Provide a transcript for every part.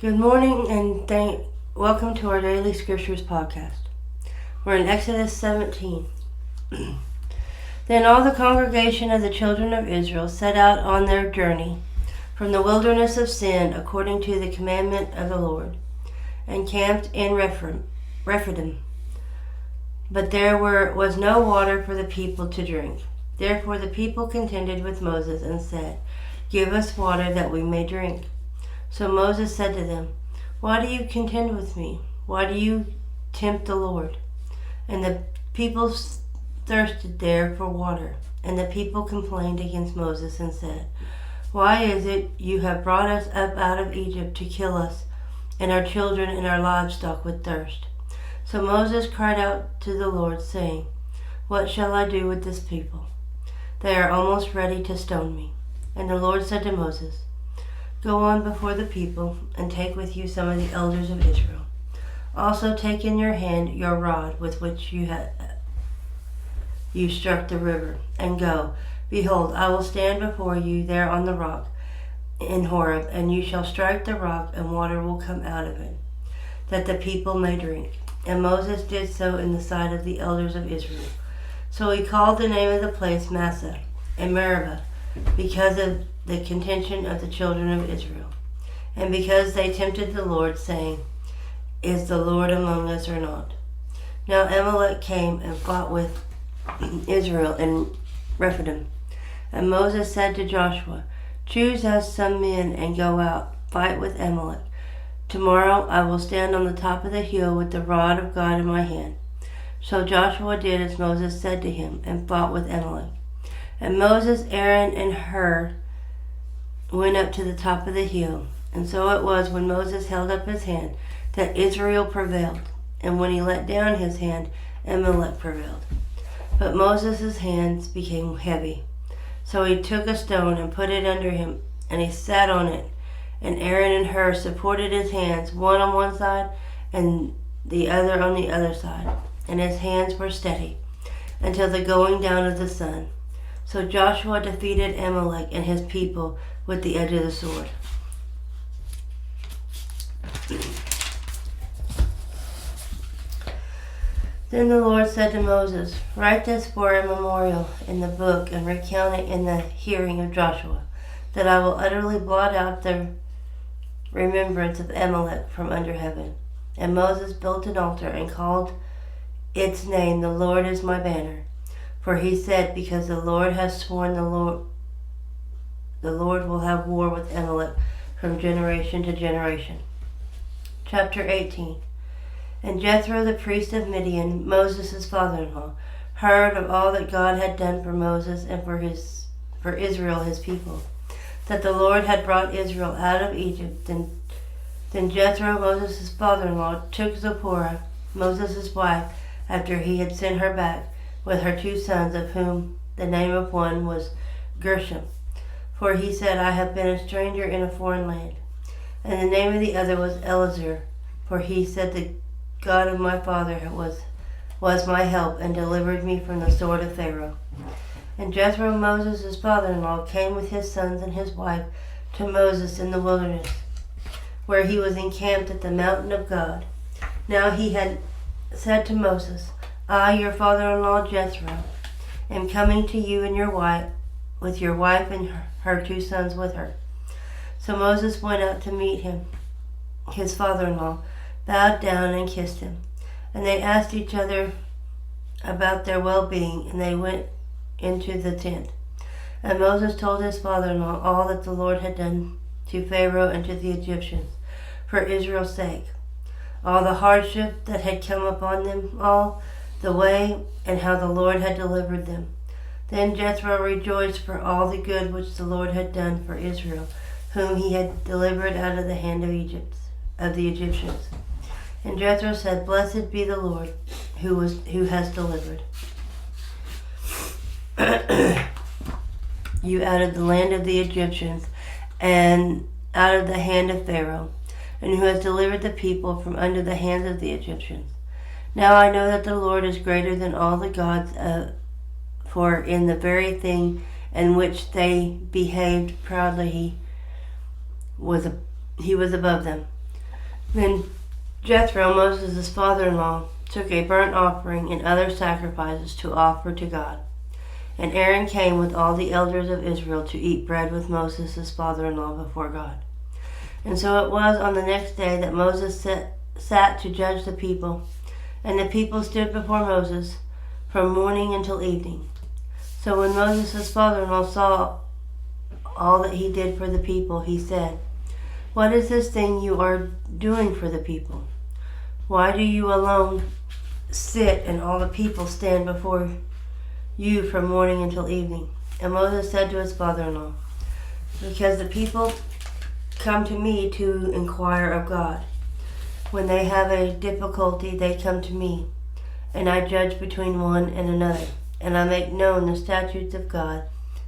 Good morning and welcome to our Daily Scriptures podcast. We're in Exodus 17. Then all the congregation of the children of Israel set out on their journey from the wilderness of Sin according to the commandment of the Lord, and camped in Rephidim. But there was no water for the people to drink. Therefore the people contended with Moses and said, "Give us water that we may drink." So Moses said to them, "Why do you contend with me? Why do you tempt the Lord?" And the people thirsted there for water. And the people complained against Moses and said, "Why is it you have brought us up out of Egypt to kill us and our children and our livestock with thirst?" So Moses cried out to the Lord, saying, "What shall I do with this people? They are almost ready to stone me." And the Lord said to Moses, "Go on before the people, and take with you some of the elders of Israel. Also take in your hand your rod with which you struck the river, and go. Behold, I will stand before you there on the rock in Horeb, and you shall strike the rock, and water will come out of it, that the people may drink." And Moses did so in the sight of the elders of Israel. So he called the name of the place Massah and Meribah, because of the contention of the children of Israel, and because they tempted the Lord, saying, "Is the Lord among us or not?" Now Amalek came and fought with Israel in Rephidim. And Moses said to Joshua, "Choose us some men and go out, fight with Amalek. Tomorrow I will stand on the top of the hill with the rod of God in my hand." So Joshua did as Moses said to him, and fought with Amalek. And Moses, Aaron, and Hur went up to the top of the hill. And so it was, when Moses held up his hand, that Israel prevailed, and when he let down his hand, Amalek prevailed. But Moses' hands became heavy. So he took a stone and put it under him, and he sat on it. And Aaron and Hur supported his hands, one on one side and the other on the other side. And his hands were steady until the going down of the sun. So Joshua defeated Amalek and his people with the edge of the sword. Then the Lord said to Moses, "Write this for a memorial in the book and recount it in the hearing of Joshua, that I will utterly blot out the remembrance of Amalek from under heaven." And Moses built an altar and called its name, "The Lord is my banner." For he said, "Because the Lord has sworn, the Lord will have war with Amalek from generation to generation." Chapter 18. And Jethro the priest of Midian, Moses' father-in-law, heard of all that God had done for Moses and for Israel his people, that the Lord had brought Israel out of Egypt. Then Jethro, Moses' father-in-law, took Zipporah, Moses' wife, after he had sent her back, with her 2 sons, of whom the name of one was Gershom. For he said, "I have been a stranger in a foreign land." And the name of the other was Eleazar, for he said, "The God of my father was my help, and delivered me from the sword of Pharaoh." And Jethro, Moses' father-in-law, came with his sons and his wife to Moses in the wilderness, where he was encamped at the mountain of God. Now he had said to Moses, "I, your father-in-law Jethro, am coming to you and your wife, with your wife and her 2 sons with her." So Moses went out to meet him. His father-in-law bowed down and kissed him. And they asked each other about their well-being, and they went into the tent. And Moses told his father-in-law all that the Lord had done to Pharaoh and to the Egyptians for Israel's sake, all the hardship that had come upon them all the way, and how the Lord had delivered them. Then Jethro rejoiced for all the good which the Lord had done for Israel, whom he had delivered out of the hand of the Egyptians. And Jethro said, "Blessed be the Lord who has delivered you out of the land of the Egyptians and out of the hand of Pharaoh, and who has delivered the people from under the hands of the Egyptians. Now I know that the Lord is greater than all the gods, for in the very thing in which they behaved proudly he was above them. Then Jethro, Moses' father-in-law, took a burnt offering and other sacrifices to offer to God. And Aaron came with all the elders of Israel to eat bread with Moses' father-in-law before God. And so it was on the next day that Moses sat to judge the people. And the people stood before Moses from morning until evening. So when Moses' father-in-law saw all that he did for the people, he said, "What is this thing you are doing for the people? Why do you alone sit and all the people stand before you from morning until evening?" And Moses said to his father-in-law, "Because the people come to me to inquire of God. When they have a difficulty, they come to me, and I judge between one and another, and I make known the statutes of God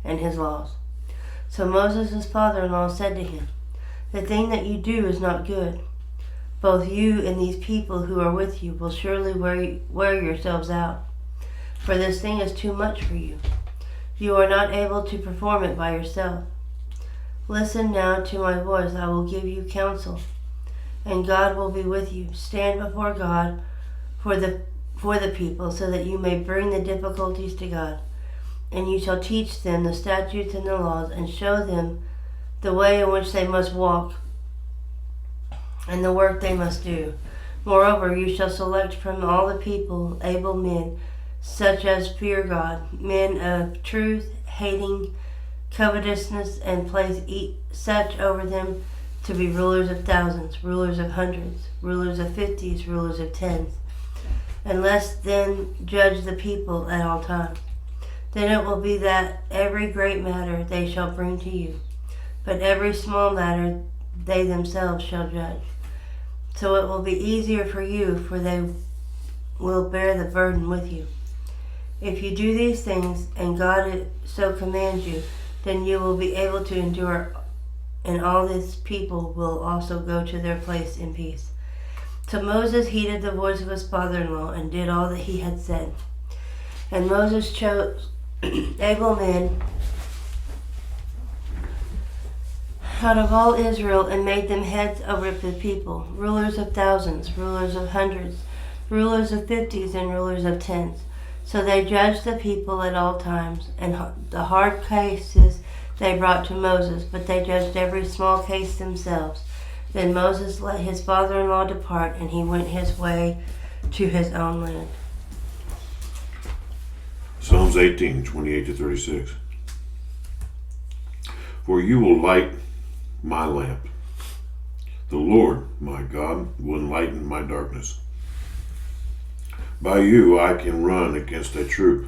and his laws." So Moses' father-in-law said to him, "The thing that you do is not good. Both you and these people who are with you will surely wear yourselves out, for this thing is too much for you. You are not able to perform it by yourself. Listen now to my voice. I will give you counsel, and God will be with you. Stand before God for the people, so that you may bring the difficulties to God. And you shall teach them the statutes and the laws, and show them the way in which they must walk, and the work they must do. Moreover, you shall select from all the people able men, such as fear God, men of truth, hating covetousness, and place such over them to be rulers of thousands, rulers of hundreds, rulers of fifties, rulers of tens. And let them judge the people at all times. Then it will be that every great matter they shall bring to you, but every small matter they themselves shall judge. So it will be easier for you, for they will bear the burden with you. If you do these things, and God so commands you, then you will be able to endure, and all this people will also go to their place in peace." So Moses heeded the voice of his father-in-law and did all that he had said. And Moses chose able men out of all Israel and made them heads over the people, rulers of thousands, rulers of hundreds, rulers of fifties, and rulers of tens. So they judged the people at all times, and the hard cases they brought to Moses, but they judged every small case themselves. Then Moses let his father-in-law depart, and he went his way to his own land. Psalms 18, 28-36. For you will light my lamp. The Lord, my God, will enlighten my darkness. By you I can run against a troop.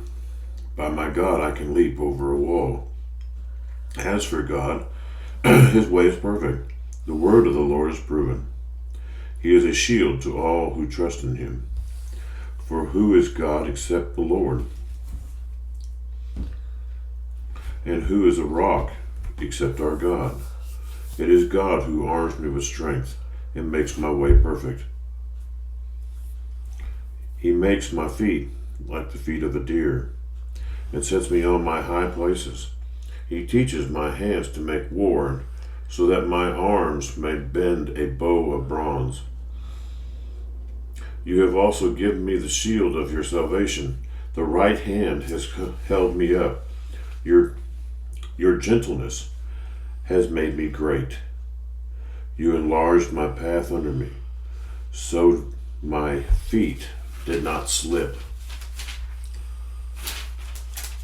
By my God I can leap over a wall. As for God, his way is perfect. The word of the Lord is proven. He is a shield to all who trust in him. For who is God except the Lord? And who is a rock except our God? It is God who arms me with strength and makes my way perfect. He makes my feet like the feet of a deer and sets me on my high places. He teaches my hands to make war, so that my arms may bend a bow of bronze. You have also given me the shield of your salvation. The right hand has held me up. Your gentleness has made me great. You enlarged my path under me, so my feet did not slip.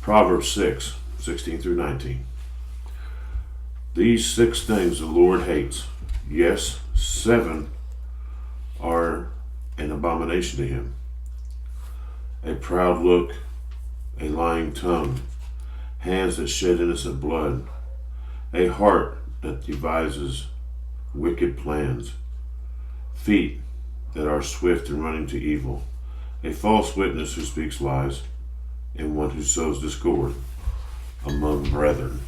Proverbs 6, 16-19. These 6 things the Lord hates. Yes, 7 are an abomination to him. A proud look, a lying tongue, hands that shed innocent blood, a heart that devises wicked plans, feet that are swift in running to evil, a false witness who speaks lies, and one who sows discord among brethren.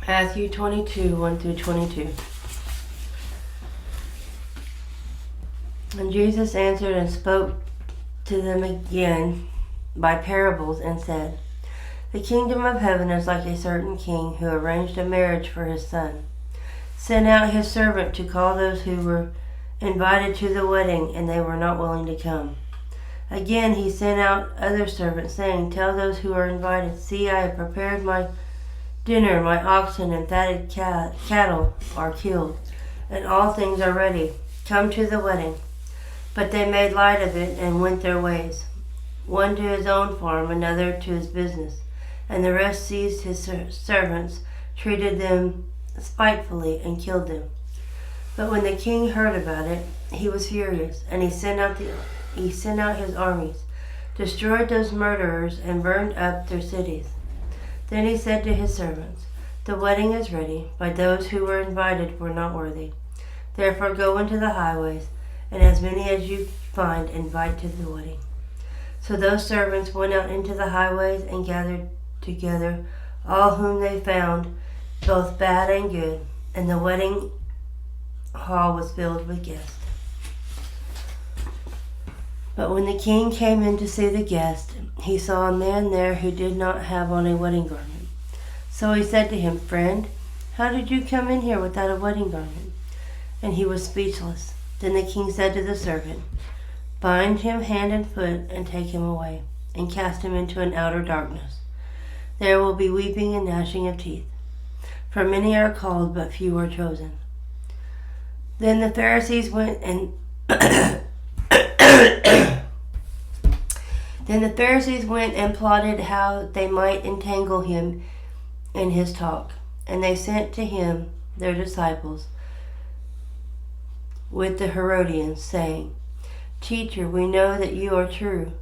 Matthew 22, 1-22. And Jesus answered and spoke to them again by parables and said, The kingdom of heaven is like a certain king who arranged a marriage for his son. sent out his servant to call those who were invited to the wedding, and they were not willing to come. Again he sent out other servants, saying, Tell those who are invited, See, I have prepared my dinner, my oxen and fatted cattle are killed, and all things are ready. Come to the wedding. But they made light of it and went their ways, one to his own farm, another to his business. And the rest seized his servants, treated them spitefully, and killed them. But when the king heard about it, he was furious, and he sent out his armies, destroyed those murderers, and burned up their cities. Then he said to his servants, The wedding is ready, but those who were invited were not worthy. Therefore go into the highways, and as many as you find, invite to the wedding. So those servants went out into the highways and gathered together all whom they found, both bad and good, and the wedding hall was filled with guests. But when the king came in to see the guests, he saw a man there who did not have on a wedding garment. So he said to him, Friend, how did you come in here without a wedding garment? And he was speechless. Then the king said to the servant, Bind him hand and foot and take him away, and cast him into an outer darkness. There will be weeping and gnashing of teeth, for many are called, but few are chosen. Then the Pharisees went and plotted how they might entangle him in his talk. And they sent to him their disciples with the Herodians, saying, Teacher, we know that you are true,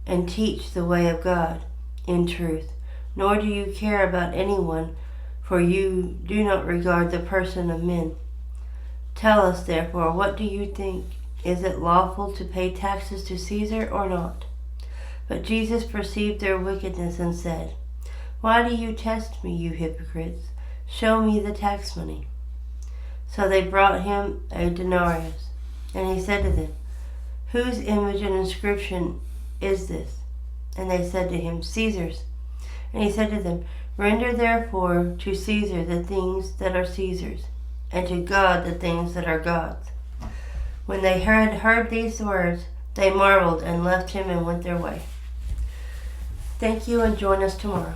and teach the way of God in truth, nor do you care about anyone, for you do not regard the person of men. Tell us, therefore, what do you think? Is it lawful to pay taxes to Caesar or not? But Jesus perceived their wickedness and said, Why do you test me, you hypocrites? Show me the tax money. So they brought him a denarius, and he said to them, Whose image and inscription is this? And they said to him, Caesar's. And he said to them, Render therefore to Caesar the things that are Caesar's, and to God the things that are God's. When they had heard these words, they marveled and left him and went their way. Thank you, and join us tomorrow.